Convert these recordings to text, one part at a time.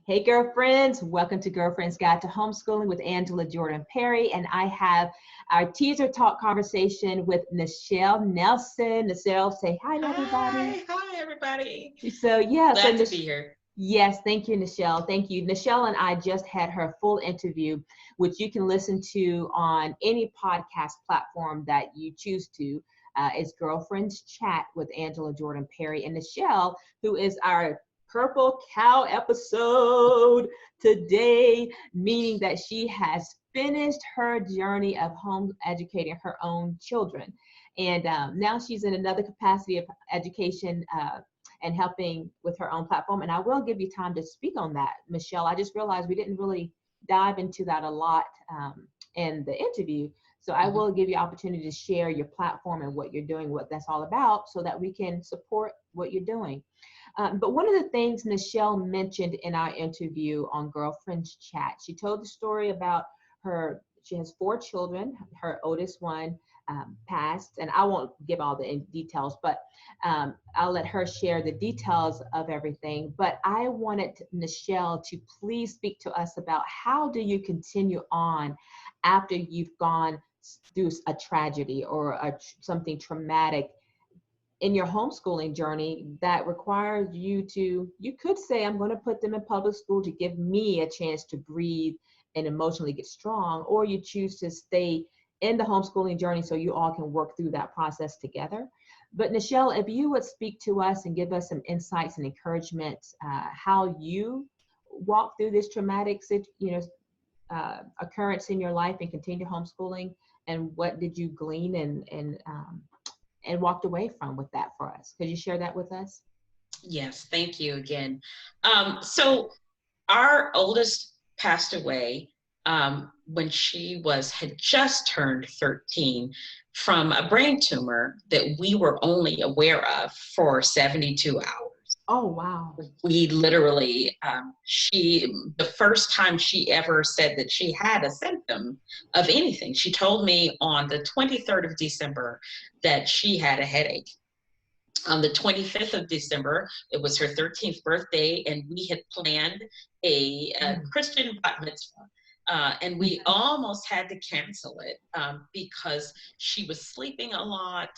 Hey, girlfriends, welcome to Girlfriend's Guide to Homeschooling with Angela Jordan Perry. And I have our teaser talk conversation with Nichelle Nelson. Nichelle, say hi to everybody. Hi, everybody. So, yeah. Glad to be here. Yes, thank you, Nichelle. Thank you. Nichelle and I just had her full interview, which you can listen to on any podcast platform that you choose to. It's Girlfriends Chat with Angela Jordan Perry and Nichelle, who is our Purple Cow episode today, meaning that she has finished her journey of home educating her own children. And now she's in another capacity of education and helping with her own platform. And I will give you time to speak on that, Nichelle. I just realized we didn't really dive into that a lot in the interview. So I will give you opportunity to share your platform and what you're doing, what that's all about, so that we can support what you're doing. But one of the things Nichelle mentioned in our interview on Girlfriends Chat, she told the story about she has 4 children. Her oldest one passed, and I won't give all the details, but I'll let her share the details of everything. But I wanted Nichelle to please speak to us about how do you continue on after you've gone through a tragedy or something traumatic in your homeschooling journey that requires you could say, I'm going to put them in public school to give me a chance to breathe and emotionally get strong, or you choose to stay in the homeschooling journey so you all can work through that process together. But Nichelle, if you would speak to us and give us some insights and encouragement, how you walk through this traumatic occurrence in your life and continue homeschooling, and what did you glean and walked away from with that for us. Could you share that with us? Yes, thank you again. So our oldest passed away when she had just turned 13 from a brain tumor that we were only aware of for 72 hours. Oh, wow. We literally, the first time she ever said that she had a symptom of anything, she told me on the 23rd of December that she had a headache. On the 25th of December, it was her 13th birthday, and we had planned a Christian bat mitzvah. And we almost had to cancel it because she was sleeping a lot.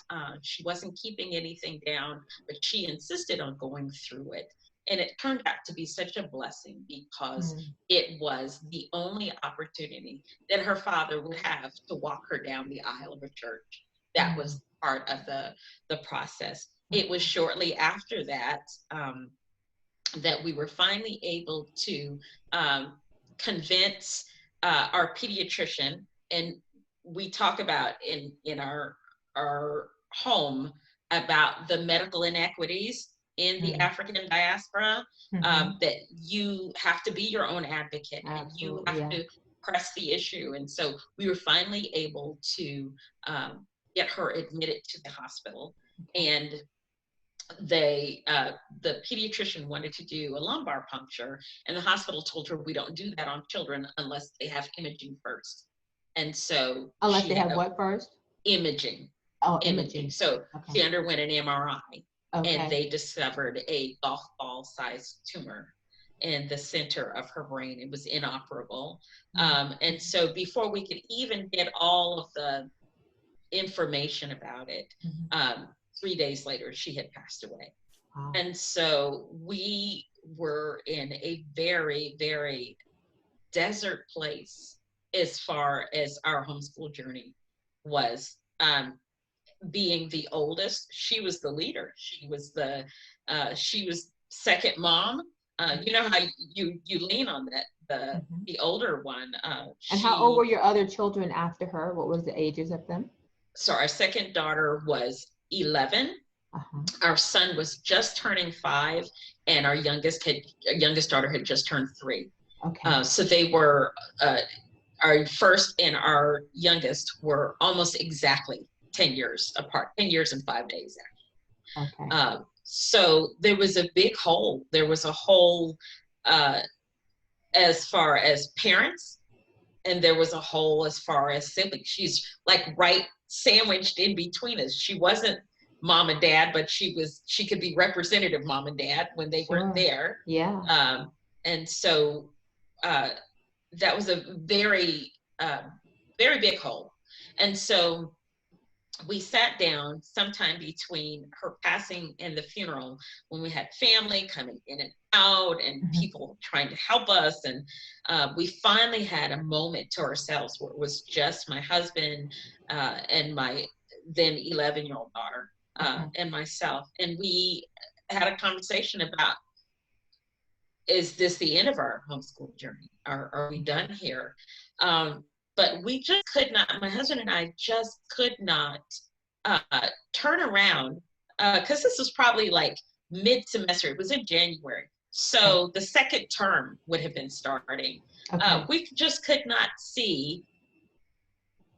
She wasn't keeping anything down, but she insisted on going through it. And it turned out to be such a blessing because it was the only opportunity that her father would have to walk her down the aisle of a church. That was part of the process. It was shortly after that that we were finally able to convince our pediatrician, and we talk about in our home about the medical inequities in the African diaspora, that you have to be your own advocate. Absolutely, and you have to press the issue. And so we were finally able to get her admitted to the hospital, and the pediatrician wanted to do a lumbar puncture, and the hospital told her, we don't do that on children unless they have imaging first. And so unless they have what first? Imaging. Oh, imaging. So she underwent an MRI, and they discovered a golf ball sized tumor in the center of her brain. It was inoperable. And so before we could even get all of the information about it, 3 days later, she had passed away. Wow. And so we were in a very, very desert place as far as our homeschool journey was. Being the oldest, she was the leader. She was second mom. You know how you lean on that, the older one. And how old were your other children after her? What was the ages of them? So our second daughter was 11. Our son was just turning 5, and our youngest daughter had just turned 3. Okay. So they were our first and our youngest were almost exactly 10 years apart, 10 years and 5 days actually. Okay. So there was a big hole. There was a hole as far as parents, and there was a hole as far as siblings. She's like right sandwiched in between us. She wasn't mom and dad, but she could be representative mom and dad when they weren't there. Yeah. And so that was a very, very big hole. And so we sat down sometime between her passing and the funeral, when we had family coming in and out and people trying to help us. And we finally had a moment to ourselves where it was just my husband and my then 11-year-old daughter and myself. And we had a conversation about, is this the end of our homeschool journey? Are we done here? But we just could not, my husband and I just could not turn around, because this was probably like mid-semester. It was in January. So the second term would have been starting. We just could not see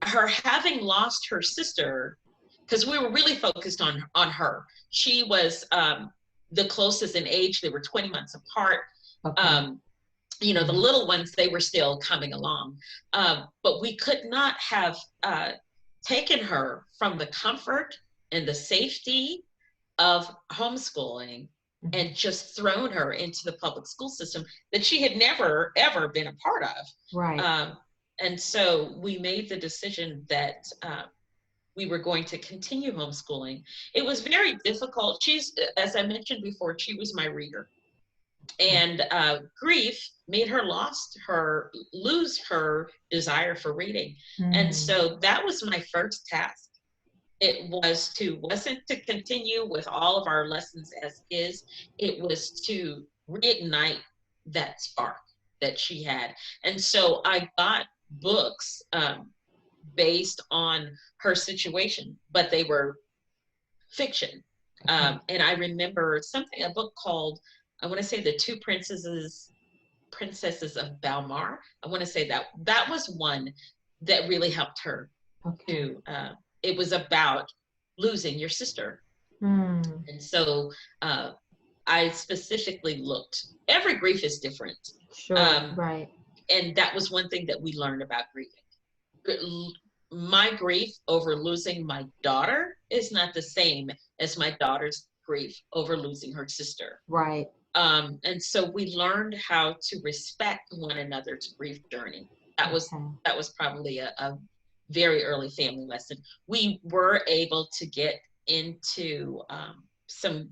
her having lost her sister, because we were really focused on her. She was the closest in age. They were 20 months apart. You know, the little ones, they were still coming along. But we could not have taken her from the comfort and the safety of homeschooling and just thrown her into the public school system that she had never, ever been a part of. Right. And so we made the decision that we were going to continue homeschooling. It was very difficult. She's, as I mentioned before, she was my reader. And grief made her lose her desire for reading. And so that was my first task. It wasn't to continue with all of our lessons as is. It was to reignite that spark that she had. And so I got books based on her situation, but they were fiction. And I remember a book called, I want to say, The Two Princesses of Balmar. I want to say that was one that really helped her to, it was about losing your sister. And so I specifically looked, every grief is different. Sure, right. And that was one thing that we learned about grieving. My grief over losing my daughter is not the same as my daughter's grief over losing her sister. Right. And so we learned how to respect one another's grief journey. That was probably a very early family lesson. We were able to get into some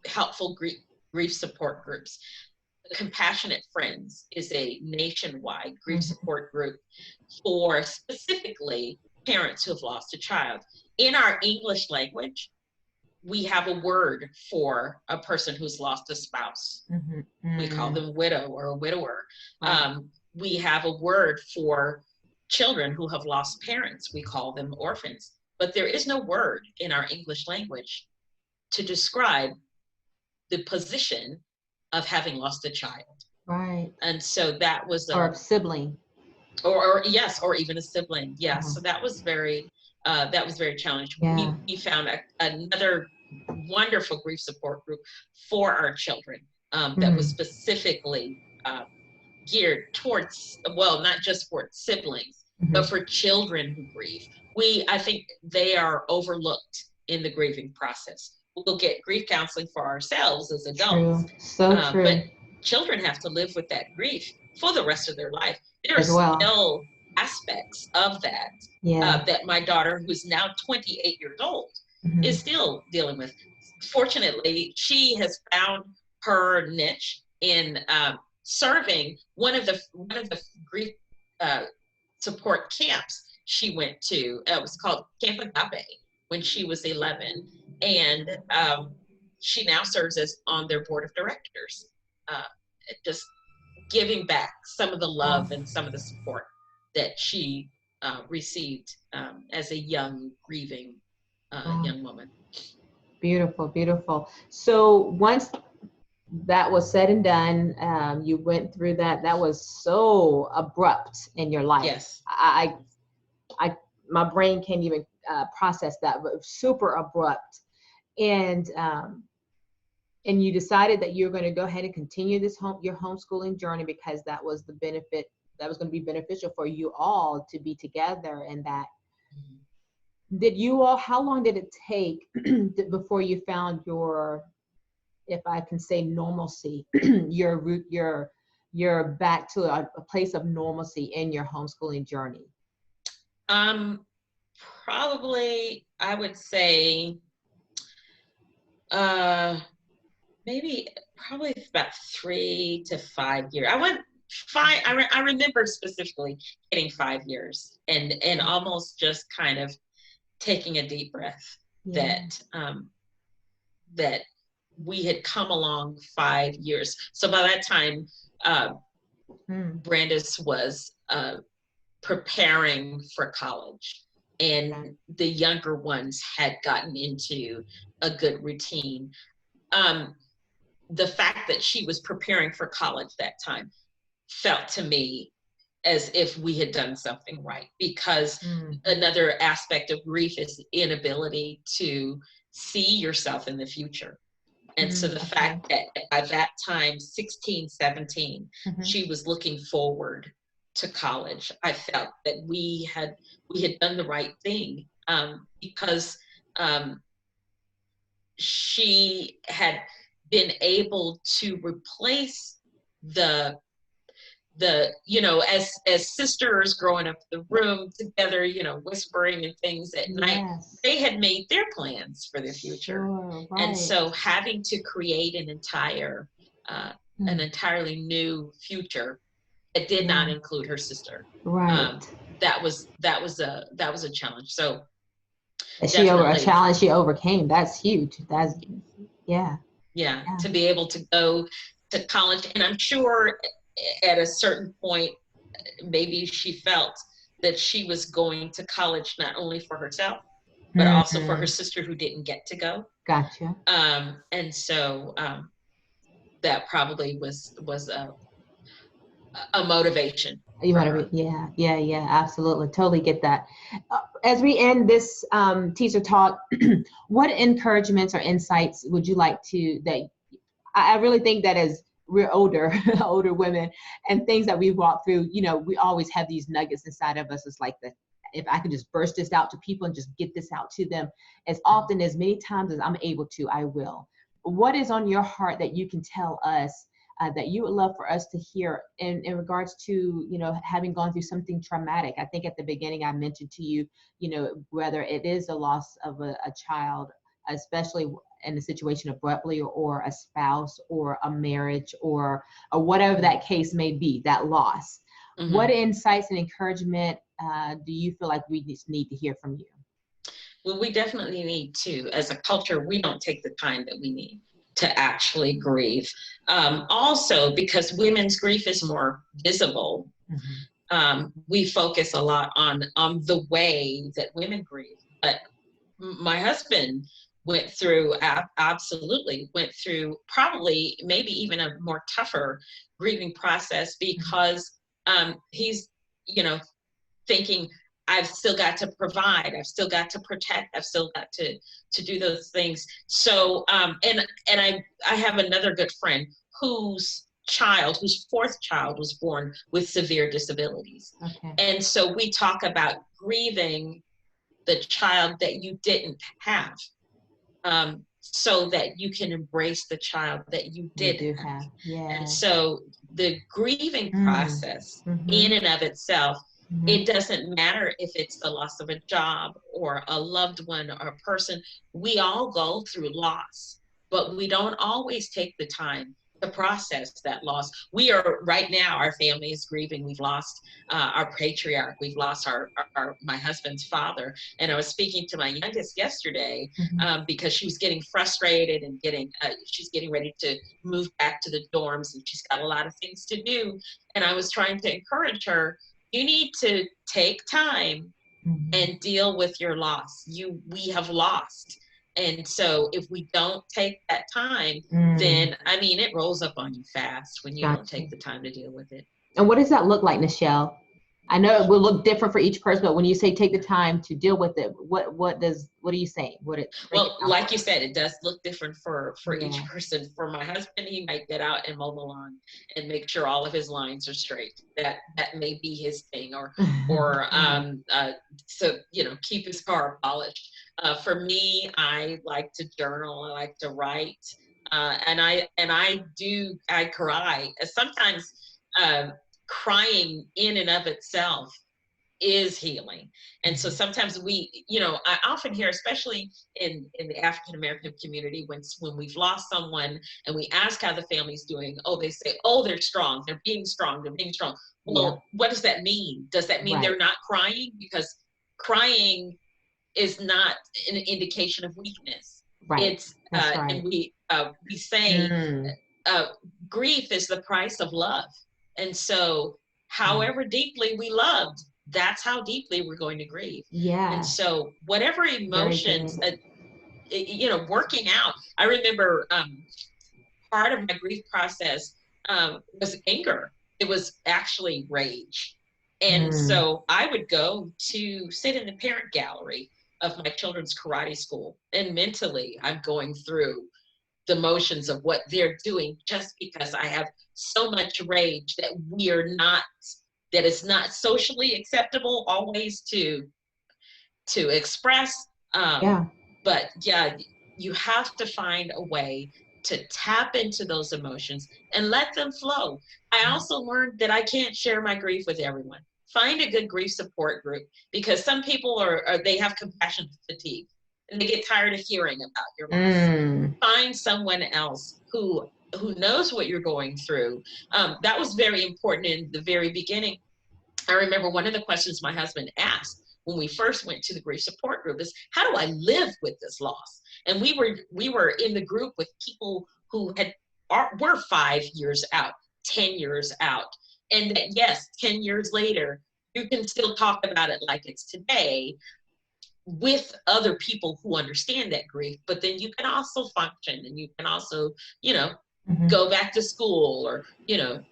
helpful grief support groups. Compassionate Friends is a nationwide grief support group for specifically parents who have lost a child. In our English language, we have a word for a person who's lost a spouse. We call them widow or a widower. We have a word for children who have lost parents. We call them orphans. But there is no word in our English language to describe the position of having lost a child. Right. And so that was or a sibling. Or yes, or even a sibling. Yeah. So that was very challenging. Yeah. We found another wonderful grief support group for our children that was specifically geared towards, well, not just for siblings, but for children who grieve. I think they are overlooked in the grieving process. We'll get grief counseling for ourselves as adults. True. So true. But children have to live with that grief for the rest of their life. There are still aspects of that that my daughter, who's now 28 years old, is still dealing with. Fortunately, she has found her niche in serving one of the grief support camps she went to. It was called Camp Agape when she was 11, and she now serves as on their board of directors, just giving back some of the love and some of the support that she received as a young grieving young woman. Beautiful, beautiful. So once that was said and done, you went through that. That was so abrupt in your life. Yes. My brain can't even process that, but super abrupt. And you decided that you're going to go ahead and continue your homeschooling journey because that was the benefit that was going to be beneficial for you all to be together. And that how long did it take before you found your, if I can say, normalcy, your you're back to a place of normalcy in your homeschooling journey? Probably, I would say, maybe probably about 3 to 5 years. I remember specifically getting 5 years and almost just kind of taking a deep breath that we had come along 5 years. So by that time, Brandis was preparing for college, and the younger ones had gotten into a good routine. The fact that she was preparing for college that time felt to me as if we had done something right, because another aspect of grief is the inability to see yourself in the future. And so the fact that by that time, 16, 17, she was looking forward to college, I felt that we had done the right thing, because she had been able to replace the as sisters growing up in the room together, whispering and things at night, they had made their plans for the future. Sure, right. And so having to create an entirely new future that did not include her sister, that was a challenge. So a challenge she overcame. That's huge. That's to be able to go to college. And I'm sure at a certain point, maybe she felt that she was going to college not only for herself, but also for her sister who didn't get to go. Gotcha. And so that probably was a motivation. Absolutely. Totally get that. As we end this teaser talk, what encouragements or insights would you like that I really think that as we're older women and things that we've walked through, we always have these nuggets inside of us. It's like if I could just burst this out to people and just get this out to them as often, as many times as I'm able to, I will. What is on your heart that you can tell us that you would love for us to hear in regards to, having gone through something traumatic? I think at the beginning I mentioned to you, whether it is a loss of a child, especially in the situation abruptly, or a spouse or a marriage or whatever that case may be, that loss. What insights and encouragement do you feel like we just need to hear from you? Well, we definitely need to. As a culture, we don't take the time that we need to actually grieve. Also, because women's grief is more visible, we focus a lot on the way that women grieve. But my husband went through probably maybe even a more tougher grieving process, because he's, thinking, I've still got to provide, I've still got to protect, I've still got to do those things. So, and I have another good friend whose fourth child was born with severe disabilities. Okay. And so we talk about grieving the child that you didn't have, so that you can embrace the child that you did have. Yeah. And so the grieving process in and of itself, it doesn't matter if it's the loss of a job or a loved one or a person. We all go through loss, but we don't always take the time to process that loss. We are right now, our family is grieving. We've lost our patriarch. We've lost my husband's father. And I was speaking to my youngest yesterday because she was getting frustrated and she's getting ready to move back to the dorms, and she's got a lot of things to do. And I was trying to encourage her, you need to take time and deal with your loss. We have lost. And so if we don't take that time, then, it rolls up on you fast when you don't take the time to deal with it. And what does that look like, Nichelle? I know it will look different for each person, but when you say take the time to deal with it, what are you saying? Well, like you said, it does look different for each person. For my husband, he might get out and mow the lawn and make sure all of his lines are straight. That may be his thing, or keep his car polished. For me, I like to journal. I like to write, and I cry. Sometimes crying in and of itself is healing. And so sometimes we, I often hear, especially in the African American community, when we've lost someone and we ask how the family's doing, they say, they're strong, they're being strong, they're being strong. Well, what does that mean? Does that mean they're not crying? Because crying is not an indication of weakness. It's and we say grief is the price of love. And so however deeply we loved, that's how deeply we're going to grieve. And so whatever emotions, working out. I remember part of my grief process was anger. It was actually rage. And so I would go to sit in the parent gallery of my children's karate school, and mentally I'm going through the motions of what they're doing, just because I have so much rage that that it's not socially acceptable always to express. But you have to find a way to tap into those emotions and let them flow. I also learned that I can't share my grief with everyone. Find a good grief support group, because some people they have compassion fatigue and they get tired of hearing about your loss. Find someone else who knows what you're going through. That was very important in the very beginning. I remember one of the questions my husband asked when we first went to the grief support group is, how do I live with this loss? And we were in the group with people who were 5 years out, 10 years out. And that, yes, 10 years later, you can still talk about it like it's today with other people who understand that grief, but then you can also function, and you can also, go back to school, or,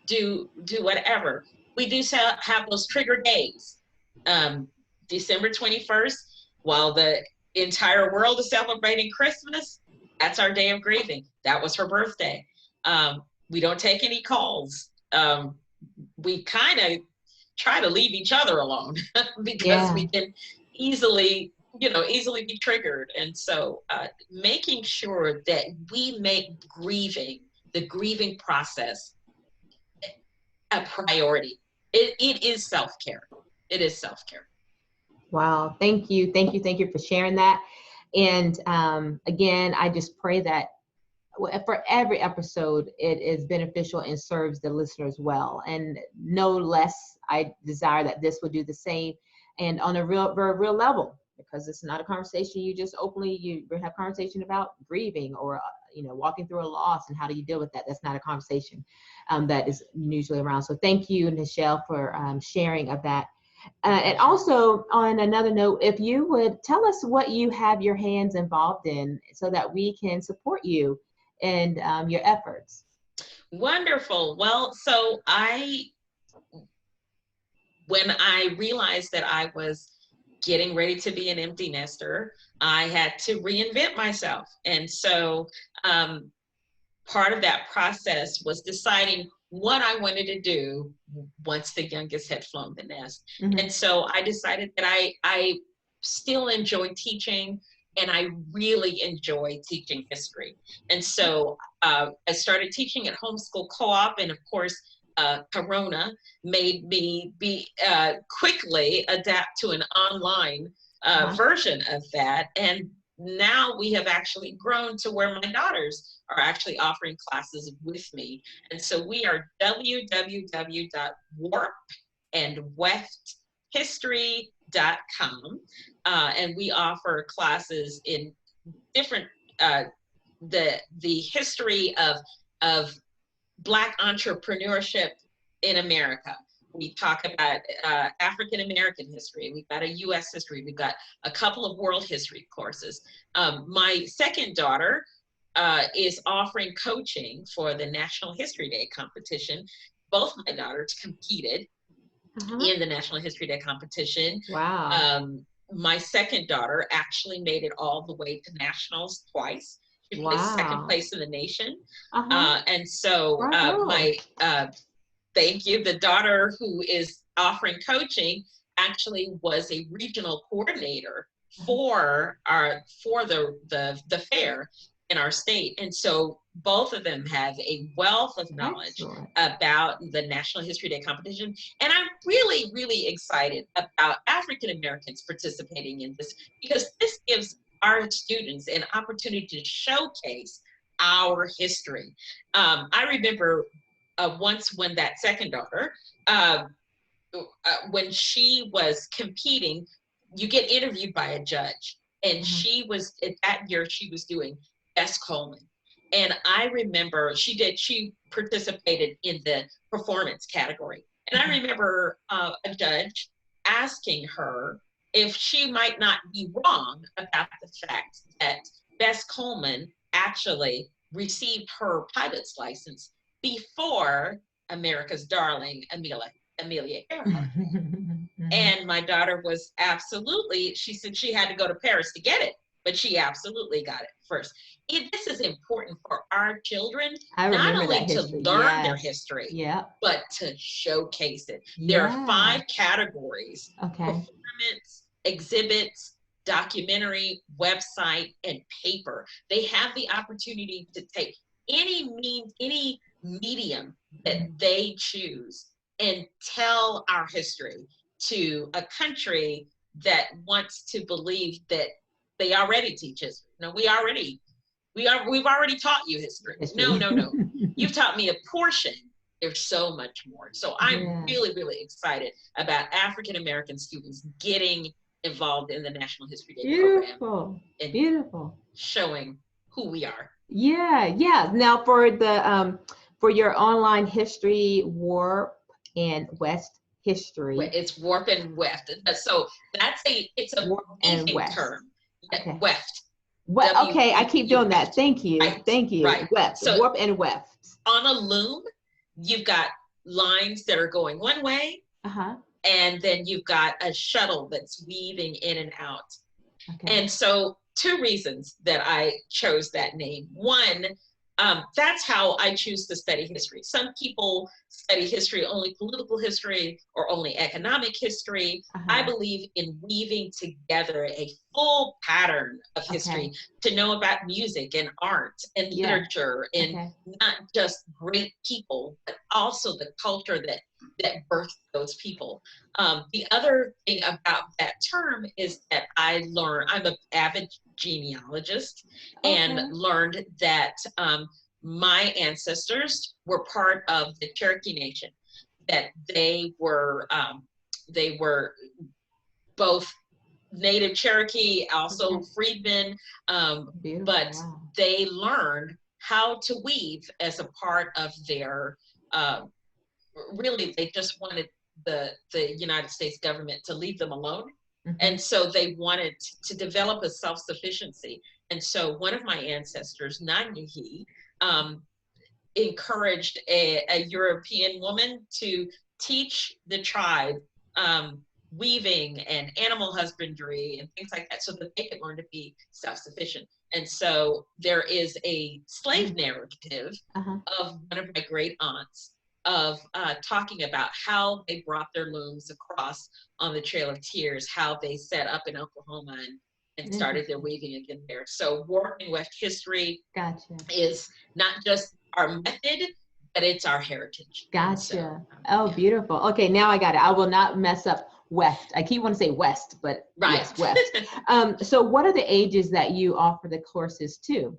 do whatever. We do have those trigger days. December 21st, while the entire world is celebrating Christmas, that's our day of grieving. That was her birthday. We don't take any calls. We kind of try to leave each other alone because we can easily be triggered. And so making sure that we make the grieving process, a priority. It is self-care. It is self-care. Wow. Thank you for sharing that. And again, I just pray that for every episode, it is beneficial and serves the listeners well. And no less, I desire that this would do the same, and on a very real level, because it's not a conversation you just openly have conversation about grieving or walking through a loss and how do you deal with that. That's not a conversation that is usually around. So thank you, Nichelle, for sharing of that. And also, on another note, if you would tell us what you have your hands involved in so that we can support you and your efforts. Wonderful. Well, so when I realized that I was getting ready to be an empty nester, I had to reinvent myself. And so part of that process was deciding what I wanted to do once the youngest had flown the nest. And so I decided that I still enjoy teaching, and I really enjoy teaching history. And so I started teaching at Homeschool Co-op, and of course, Corona made me quickly adapt to an online version of that. And now we have actually grown to where my daughters are actually offering classes with me. And so we are www.warpandwefthistory.com. And we offer classes in different, the history of Black entrepreneurship in America. We talk about African American history. We've got a U.S. history. We've got a couple of world history courses. My second daughter is offering coaching for the National History Day competition. Both my daughters competed in the National History Day competition. Wow. My second daughter actually made it all the way to nationals twice. She placed second place in the nation. And so thank you. The daughter who is offering coaching actually was a regional coordinator for the fair. in our state. And so both of them have a wealth of knowledge about the National History Day competition. And I'm really, really excited about African Americans participating in this, because this gives our students an opportunity to showcase our history. I remember once when that second daughter, when she was competing, you get interviewed by a judge. And she was, that year, she was doing Bess Coleman. And I remember she participated in the performance category. And I remember a judge asking her if she might not be wrong about the fact that Bess Coleman actually received her pilot's license before America's darling, Amelia Earhart. And my daughter was absolutely, she said she had to go to Paris to get it, but she absolutely got it first. This is important for our children, not only to learn their history, but to showcase it. There are 5 categories: performance, exhibits, documentary, website, and paper. They have the opportunity to take any medium that they choose and tell our history to a country that wants to believe that they already teach history. No, we've already taught you history. No. You've taught me a portion. There's so much more. So I'm really, really excited about African American students getting involved in the National History Day program. Beautiful. Showing who we are. Yeah. Now for the for your online history, Warp and West History. It's Warp and Weft. So it's a weaving term. Weft. Okay, I keep doing that. Thank you. Thank you. Right. Weft. So Warp and Weft. On a loom, you've got lines that are going one way, and then you've got a shuttle that's weaving in and out. And so 2 reasons that I chose that name. One, that's how I choose to study history. Some people study history, only political history or only economic history. I believe in weaving together a full pattern of history to know about music and art and literature and not just great people, but also the culture that birthed those people. The other thing about that term is that I'm an avid genealogist and learned that my ancestors were part of the Cherokee Nation, that they were both native Cherokee, also freedmen, but they learned how to weave as a part of their, really they just wanted the United States government to leave them alone. And so they wanted to develop a self-sufficiency. And so one of my ancestors, Nanyehi, encouraged a European woman to teach the tribe weaving and animal husbandry and things like that so that they could learn to be self-sufficient. And so there is a slave narrative of one of my great aunts of talking about how they brought their looms across on the Trail of Tears, how they set up in Oklahoma and started their weaving again there. So Warp and Weft History is not just our method, but it's our heritage. Beautiful. Okay, now I got it. I will not mess up Weft. I keep wanting to say West, but yes, Weft. So what are the ages that you offer the courses to?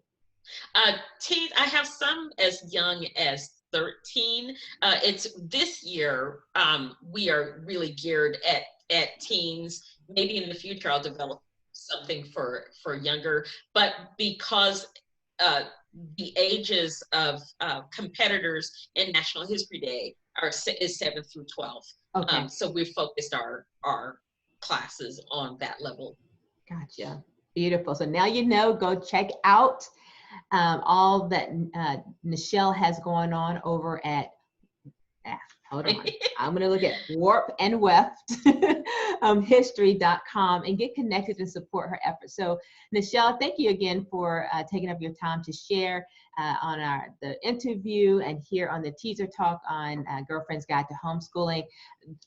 Teens, I have some as young as 13. It's this year, we are really geared at teens. Maybe in the future I'll develop something for younger, but because the ages of competitors in National History Day is 7 through 12. So we've focused our classes on that level. Gotcha. Beautiful. So now you know, go check out all that Nichelle has going on over at, hold on, I'm going to look at Warp and Weft history.com and get connected and support her efforts. So Nichelle, thank you again for taking up your time to share on the interview and here on the teaser talk on Girlfriend's Guide to Homeschooling.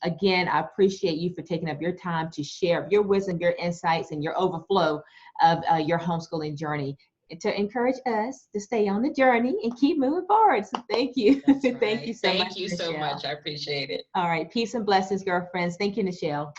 Again, I appreciate you for taking up your time to share your wisdom, your insights, and your overflow of your homeschooling journey. to encourage us to stay on the journey and keep moving forward. So thank you. That's right. Thank you so much. Thank you so Nichelle. much. I appreciate it. All right. Peace and blessings, girlfriends. Thank you, Nichelle.